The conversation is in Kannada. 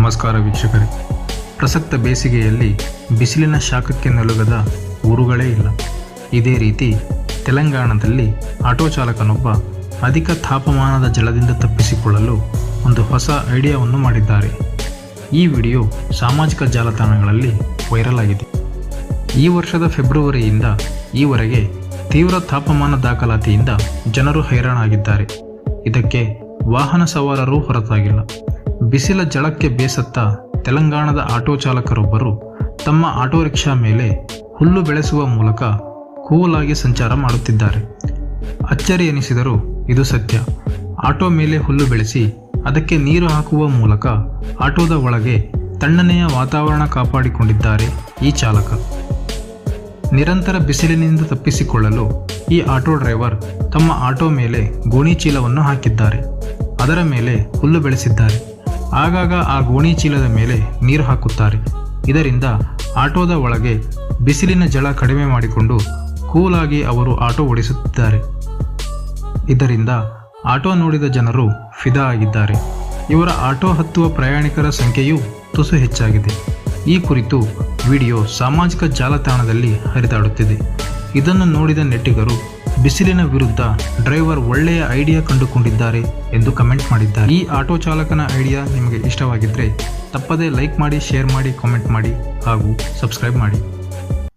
ನಮಸ್ಕಾರ ವೀಕ್ಷಕರೇ. ಪ್ರಸಕ್ತ ಬೇಸಿಗೆಯಲ್ಲಿ ಬಿಸಿಲಿನ ಶಾಖಕ್ಕೆ ನಲುಗದ ಊರುಗಳೇ ಇಲ್ಲ. ಇದೇ ರೀತಿ ತೆಲಂಗಾಣದಲ್ಲಿ ಆಟೋ ಚಾಲಕನೊಬ್ಬ ಅಧಿಕ ತಾಪಮಾನದ ಜಲದಿಂದ ತಪ್ಪಿಸಿಕೊಳ್ಳಲು ಒಂದು ಹೊಸ ಐಡಿಯಾವನ್ನು ಮಾಡಿದ್ದಾರೆ. ಈ ವಿಡಿಯೋ ಸಾಮಾಜಿಕ ಜಾಲತಾಣಗಳಲ್ಲಿ ವೈರಲ್ ಆಗಿದೆ. ಈ ವರ್ಷದ ಫೆಬ್ರವರಿಯಿಂದ ಈವರೆಗೆ ತೀವ್ರ ತಾಪಮಾನ ದಾಖಲಾತಿಯಿಂದ ಜನರು ಹೈರಾಣಾಗಿದ್ದಾರೆ. ಇದಕ್ಕೆ ವಾಹನ ಸವಾರರು ಹೊರತಾಗಿಲ್ಲ. ಬಿಸಿಲ ಜಳಕ್ಕೆ ಬೇಸತ್ತ ತೆಲಂಗಾಣದ ಆಟೋ ಚಾಲಕರೊಬ್ಬರು ತಮ್ಮ ಆಟೋ ರಿಕ್ಷಾ ಮೇಲೆ ಹುಲ್ಲು ಬೆಳೆಸುವ ಮೂಲಕ ಕೂಲಾಗಿ ಸಂಚಾರ ಮಾಡುತ್ತಿದ್ದಾರೆ. ಅಚ್ಚರಿ ಎನಿಸಿದರೂ ಇದು ಸತ್ಯ. ಆಟೋ ಮೇಲೆ ಹುಲ್ಲು ಬೆಳೆಸಿ ಅದಕ್ಕೆ ನೀರು ಹಾಕುವ ಮೂಲಕ ಆಟೋದ ಒಳಗೆ ತಣ್ಣನೆಯ ವಾತಾವರಣ ಕಾಪಾಡಿಕೊಂಡಿದ್ದಾರೆ ಈ ಚಾಲಕ. ನಿರಂತರ ಬಿಸಿಲಿನಿಂದ ತಪ್ಪಿಸಿಕೊಳ್ಳಲು ಈ ಆಟೋ ಡ್ರೈವರ್ ತಮ್ಮ ಆಟೋ ಮೇಲೆ ಗೋಣಿ ಚೀಲವನ್ನು ಹಾಕಿದ್ದಾರೆ. ಅದರ ಮೇಲೆ ಹುಲ್ಲು ಬೆಳೆಸಿದ್ದಾರೆ. ಆಗಾಗ ಆ ಗೋಣಿ ಚೀಲದ ಮೇಲೆ ನೀರು ಹಾಕುತ್ತಾರೆ. ಇದರಿಂದ ಆಟೋದ ಒಳಗೆ ಬಿಸಿಲಿನ ಜಳ ಕಡಿಮೆ ಮಾಡಿಕೊಂಡು ಕೂಲಾಗಿ ಅವರು ಆಟೋ ಓಡಿಸುತ್ತಿದ್ದಾರೆ. ಇದರಿಂದ ಆಟೋ ನೋಡಿದ ಜನರು ಫಿದಾ ಆಗಿದ್ದಾರೆ. ಇವರ ಆಟೋ ಹತ್ತುವ ಪ್ರಯಾಣಿಕರ ಸಂಖ್ಯೆಯೂ ತುಸು ಹೆಚ್ಚಾಗಿದೆ. ಈ ಕುರಿತು ವಿಡಿಯೋ ಸಾಮಾಜಿಕ ಜಾಲತಾಣದಲ್ಲಿ ಹರಿದಾಡುತ್ತಿದೆ. ಇದನ್ನು ನೋಡಿದ ನೆಟ್ಟಿಗರು ಬಿಸಿಲಿನ ವಿರುದ್ಧ ಡ್ರೈವರ್ ಒಳ್ಳೆಯ ಐಡಿಯಾ ಕಂಡುಕೊಂಡಿದ್ದಾರೆ ಎಂದು ಕಮೆಂಟ್ ಮಾಡಿದ್ದಾರೆ. ಈ ಆಟೋ ಚಾಲಕನ ಐಡಿಯಾ ನಿಮಗೆ ಇಷ್ಟವಾಗಿದ್ದರೆ ತಪ್ಪದೇ ಲೈಕ್ ಮಾಡಿ, ಶೇರ್ ಮಾಡಿ, ಕಾಮೆಂಟ್ ಮಾಡಿ ಹಾಗೂ ಸಬ್ಸ್ಕ್ರೈಬ್ ಮಾಡಿ.